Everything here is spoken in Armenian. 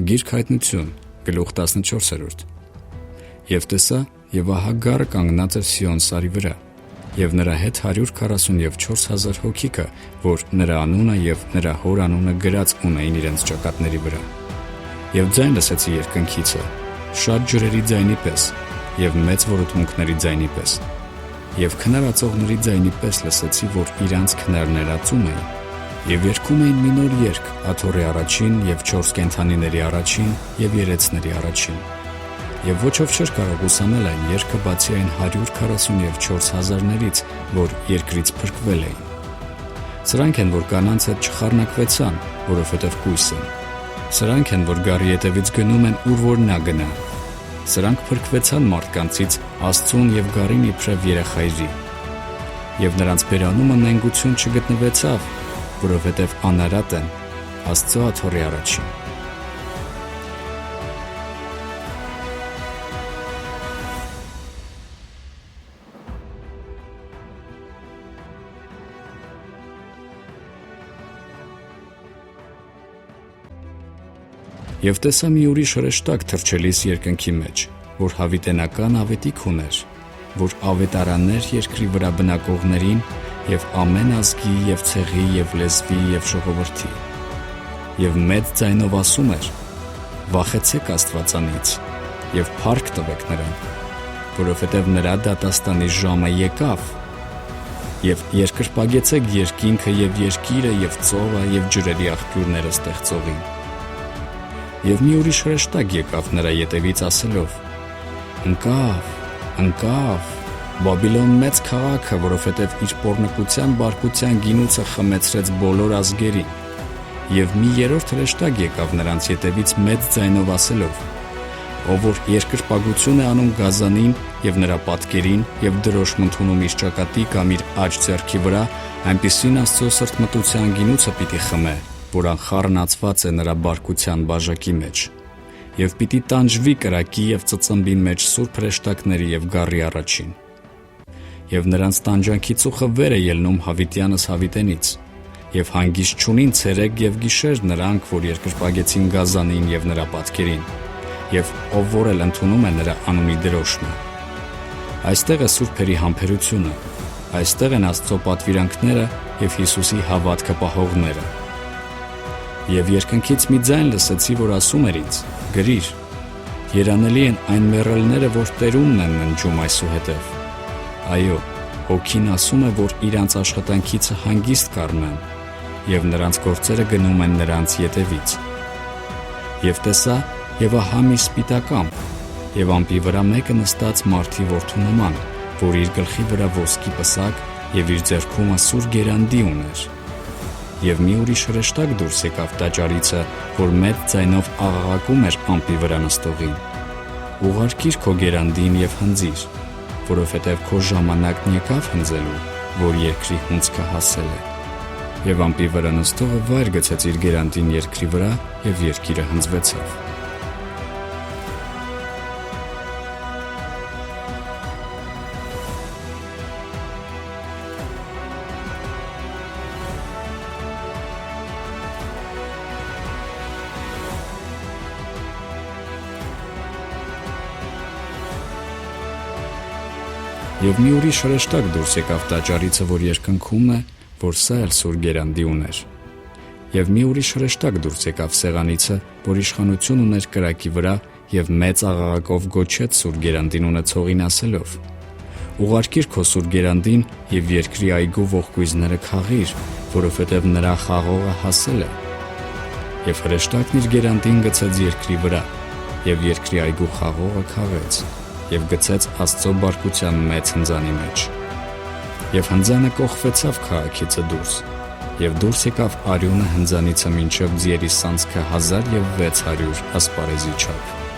Գիրք Հայտնություն, գլուխ 14։ Եվ տեսա, և ահա գառը կանգնած էր Սիոն սարի վրա, և նրա հետ 144,000 հոգիքը, որ նրա անունը և նրա հոր անունը գրած ունեին իրենց ճակատների վրա։ Եվ ձայն լսեցի երկնքիցը, շատ ջրերի ձայնի պես, և մեծ որոտմունքների ձայնի պես, և քնարածողների ձայնի պես լսեցի, որ իրանց քնարները ածում էին, և երգում էին մի նոր երգ աթոռի առաջին և 4 կենդանիների առաջին և երեցների առաջին։ Եվ ոչով չէր կարող ուսանել այն երգը, բացի այն 144,000-ներից, որ երկրից փրկվել էին։ Սրանք են, որ կանանց հետ չխառնակվեցան, որովհետև կույս են։ Սրանք են, որ գառի ետևից գնում են, ուր որ նա գնա։ Սրանք փրկվեցան մարդկանցից Աստծուն և գառին իբրև երեխայրի։ Եվ նրանց բերանումը նենգություն չգտնվեցավ, որովհետև անարատ են Աստծո աթոռի առաջին։ Եվ տեսա մի ուրիշ հրեշտակ թռչելիս երկնքի մեջ, որ հավիտենական ավետիք ուներ, որ ավետարաններ երկրի վրա բնակողներին և ամեն ազգի և ցեղի և լեզվի և ժողովրդի։ Եվ մեծ ձայնով ասում էր. «Վախեցեք Աստվածանից և փառք տվեք նրան, որովհետև նրա դատաստանի ժամը եկավ, և երկրպագեցեք երկինքը և երկիրը և ծովը և ջրերի աղբյուրները ստեղծողին»։ Եվ մի ուրիշ հրեշտակ եկավ նրա ետևից ասելով. «Ընկավ, ընկավ, Բաբիլոն մեծ քաղաքը, որովհետև իր պոռնկության բարկության գինուցը խմեցրեց բոլոր ազգերին»։ Եվ մի երրորդ հրեշտակ եկավ նրանց ետևից մեծ ձայնով ասելով. «Ով որ երկրպագություն է անում գազանին և նրա պատկերին և դրոշմ ընդունում իր ճակատի կամ իր աջ ձեռքի վրա, այնպիսին Աստծո սրտմտության գինուցը պիտի խմե, որ անխառնացված է նրա բարկության բաժակի մեջ, և պիտի տանջվի կրակի և ծծմբի մեջ սուրբ հրեշտակների և գառի առաջին։ Եվ նրանց տանջանքի ծուխը վեր է ելնում հավիտյանս հավիտենից, և հանգիստ չունին ցերեկ և գիշեր նրանք, որ երկրպագեցին գազանին և նրա պատկերին, և ով որ էլ ընդունում է նրա անունի դրոշմը։ Այստեղ է սուրբերի համբերությունը, այստեղ են Աստծո պատվիրանքները և Հիսուսի հավատքը պահողները»։ Եվ երկնքից մի ձայն լսեցի, որ ասում էր ինձ. «Գրիր. երանելի են այն մեռելները, որ Տերունն են ննջում այսուհետև։ Այո, Հոգին ասում է, որ իրանց աշխատանքիցը հանգիստ կառնան, և նրանց գործերը գնում են նրանց ետևից։ Եվ տեսա, և ահա մի սպիտակ ամպ, և ամպի վրա մեկը նստած մարդի որդու նման, որ իր գլխի վրա ոսկի պսակ և իր ձեռքում սուր գերանդի ուներ։ Եվ մի ուրիշ հրեշտակ դուրս եկավ տաճարիցը, որ մեծ ձայնով աղաղակում էր ամպի վրա նստողին. «Ուղարկիր քո գերանդին և հնձիր, որովհետև քո ժամանակն եկավ հնձելու, որ երկրի հունձքը հասել է»։ Եվ ամպի վրա նստողը վայր գցեց իր գերանդին երկրի վրա, և երկիրը հնձվեցավ։ Եվ մի ուրիշ հրեշտակ դուրս եկավ տաճարիցը, որ երկնքում է, որ սա էլ սուր գերանդի ուներ։ Եվ մի ուրիշ հրեշտակ դուրս եկավ սեղանիցը, որ իշխանություն ուներ կրակի վրա, և մեծ աղաղակով գոչեց սուր գերանդին ունեցողին ասելով. «Ուղարկիր քո սուր գերանդին և երկրի այգու ողկույզները քաղիր, որովհետև նրա խաղողը հասել է»։ Եվ հրեշտակն իր գերանդին գցեց երկրի վրա, և երկրի այգու խաղողը քաղեց, և գցեց Աստծո բարկության մեծ հնձանի մեջ։ Եվ հնձանը կոխվեցավ քաղաքիցը դուրս, և դուրս եկավ արյունը հնձանիցը մինչև ձիերի սանցքը 1600 ասպարեզի չափ։